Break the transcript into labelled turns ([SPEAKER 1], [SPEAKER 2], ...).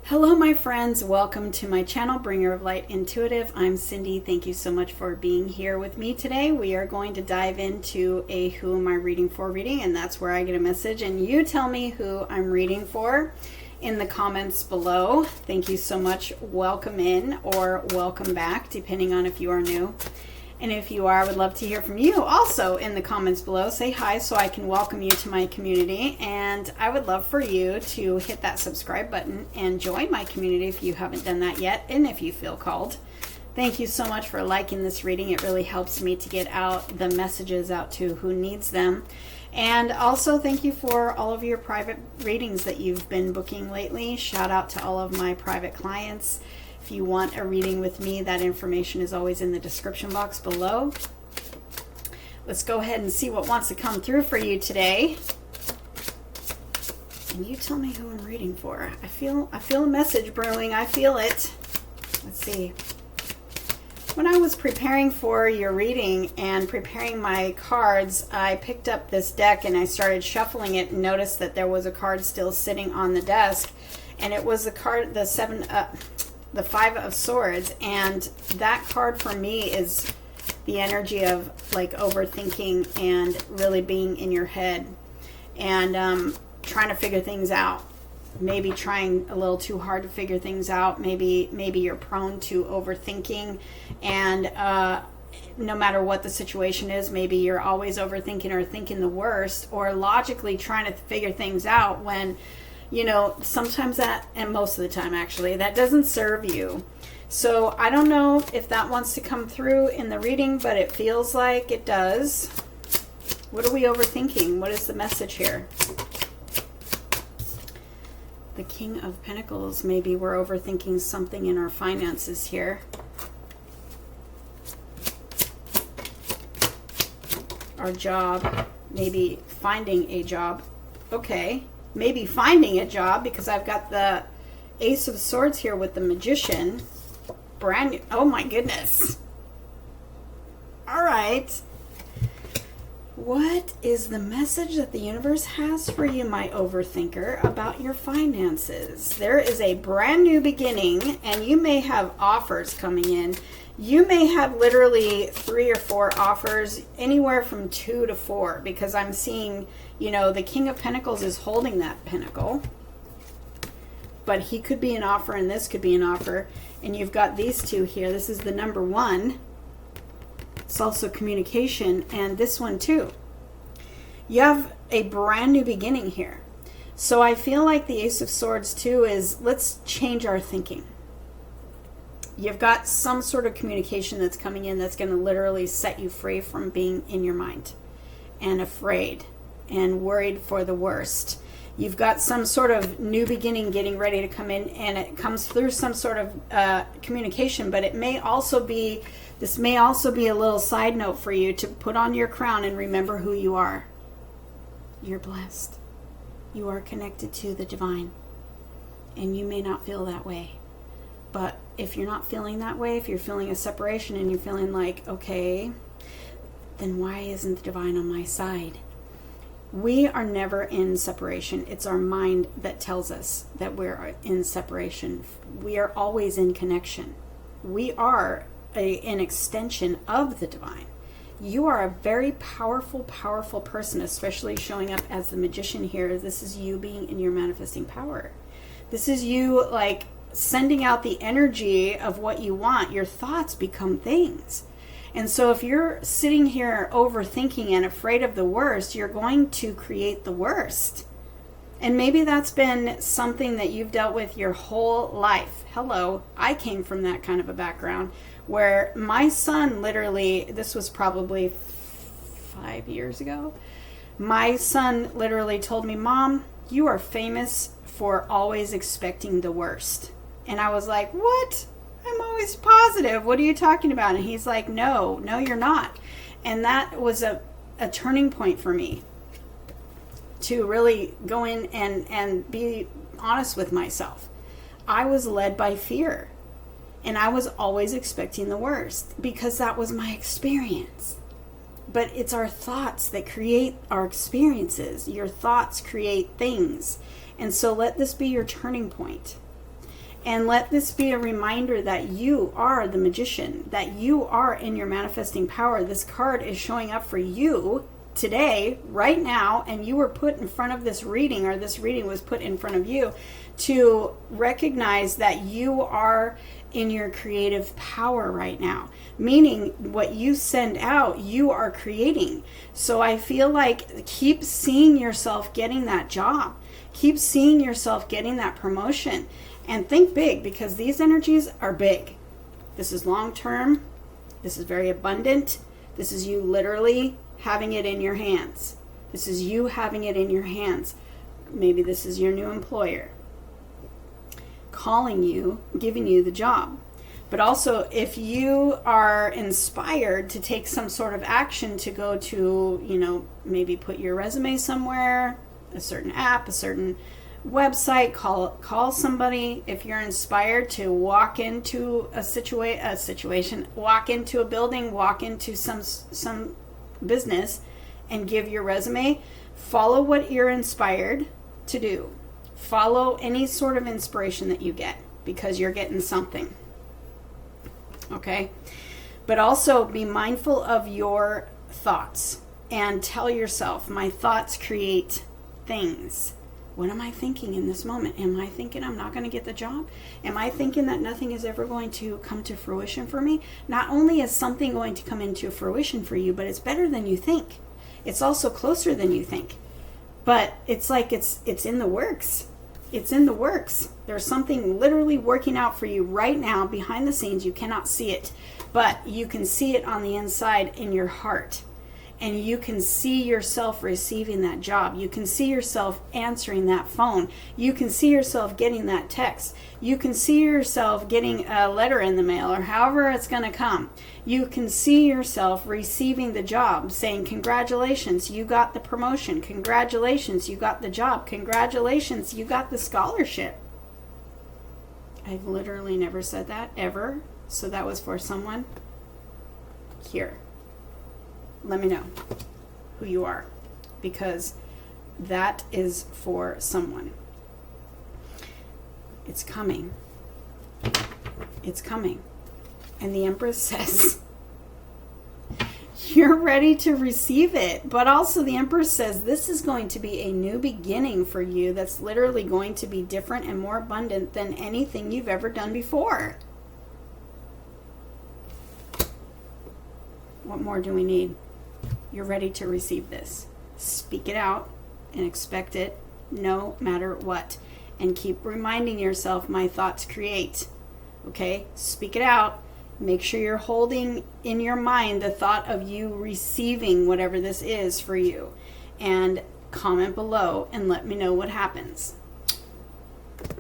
[SPEAKER 1] Hello, my friends. Welcome to my channel, Bringer of Light Intuitive. I'm Cindy. Thank you so much for being here with me today. We are going to dive into a Who Am I Reading For reading, and that's where I get a message, and you tell me who I'm reading for in the comments below. Thank you so much. Welcome in or welcome back, depending on if you are new. And if you are, I would love to hear from you also in the comments below. Say hi so I can welcome you to my community. And I would love for you to hit that subscribe button and join my community if you haven't done that yet, and if you feel called. Thank you so much for liking this reading. It really helps me to get out the messages out to who needs them. And also thank you for all of your private readings that you've been booking lately. Shout out to all of my private clients. If you want a reading with me, that information is always in the description box below. Let's go ahead and see what wants to come through for you today. And you tell me who I'm reading for. I feel a message brewing. I feel it. Let's see. When I was preparing for your reading and preparing my cards, I picked up this deck and I started shuffling it and noticed that there was a card still sitting on the desk. And it was the card, the Five of Swords, and that card for me is the energy of like overthinking and really being in your head and trying to figure things out. Maybe trying a little too hard to figure things out. Maybe you're prone to overthinking, and no matter what the situation is, maybe you're always overthinking or thinking the worst, or logically trying to figure things out when sometimes that, and most of the time actually, that doesn't serve you. So I don't know if that wants to come through in the reading, but it feels like it does. What are we overthinking? What is the message here? The King of Pentacles. Maybe we're overthinking something in our finances here. Our job. Maybe finding a job. Okay. Maybe finding a job, because I've got the Ace of Swords here with the Magician. Brand new. Oh my goodness. All right. What is the message that the universe has for you, my overthinker, about your finances? There is a brand new beginning, and you may have offers coming in. You may have literally 3 or 4 offers, anywhere from 2 to 4, because I'm seeing, the King of Pentacles is holding that pentacle. But he could be an offer, and this could be an offer. And you've got these two here. This is the number 1. It's also communication, and this one too. You have a brand new beginning here. So I feel like the Ace of Swords too is, let's change our thinking. You've got some sort of communication that's coming in that's going to literally set you free from being in your mind and afraid and worried for the worst. You've got some sort of new beginning getting ready to come in, and it comes through some sort of communication, but it may also be, this may also be a little side note for you to put on your crown and remember who you are. You're blessed. You are connected to the divine, and you may not feel that way. But if you're not feeling that way, if you're feeling a separation and you're feeling like, okay, then why isn't the divine on my side? We are never in separation. It's our mind that tells us that we're in separation. We are always in connection. We are an extension of the divine. You are a very powerful, powerful person, especially showing up as the Magician here. This is you being in your manifesting power. This is you like sending out the energy of what you want. Your thoughts become things. And so if you're sitting here overthinking and afraid of the worst, you're going to create the worst. And maybe that's been something that you've dealt with your whole life. Hello, I came from that kind of a background where my son literally, this was probably 5 years ago, my son literally told me, "Mom, you are famous for always expecting the worst." And I was like, "What? I'm always positive. What are you talking about?" And he's like, no, you're not. And that was a turning point for me to really go in and be honest with myself. I was led by fear, and I was always expecting the worst because that was my experience. But it's our thoughts that create our experiences. Your thoughts create things. And so let this be your turning point. And let this be a reminder that you are the magician, that you are in your manifesting power. This card is showing up for you today, right now, and you were put in front of this reading, or this reading was put in front of you to recognize that you are in your creative power right now. Meaning what you send out, you are creating. So I feel like keep seeing yourself getting that job. Keep seeing yourself getting that promotion. And think big, because these energies are big. This is long term. This is very abundant. This is you literally having it in your hands. This is you having it in your hands. Maybe this is your new employer calling you, giving you the job. But also, if you are inspired to take some sort of action to go to, maybe put your resume somewhere, a certain app, a certain website, call somebody. If you're inspired to walk into a situation, walk into a building, walk into some business and give your resume, follow what you're inspired to do. Follow any sort of inspiration that you get, because you're getting something. Okay? But also be mindful of your thoughts and tell yourself, my thoughts create things. What am I thinking in this moment? Am I thinking I'm not going to get the job? Am I thinking that nothing is ever going to come to fruition for me? Not only is something going to come into fruition for you, but it's better than you think. It's also closer than you think. But it's like it's in the works. It's in the works. There's something literally working out for you right now behind the scenes. You cannot see it, but you can see it on the inside in your heart. And you can see yourself receiving that job. You can see yourself answering that phone. You can see yourself getting that text. You can see yourself getting a letter in the mail, or however it's going to come. You can see yourself receiving the job, saying, congratulations, you got the promotion. Congratulations, you got the job. Congratulations, you got the scholarship. I've literally never said that, ever. So that was for someone here. Let me know who you are, because that is for someone. It's coming. It's coming. And the Empress says, you're ready to receive it. But also the Empress says this is going to be a new beginning for you that's literally going to be different and more abundant than anything you've ever done before. What more do we need? You're ready to receive this. Speak it out and expect it no matter what. And keep reminding yourself, my thoughts create. Okay? Speak it out. Make sure you're holding in your mind the thought of you receiving whatever this is for you. And comment below and let me know what happens.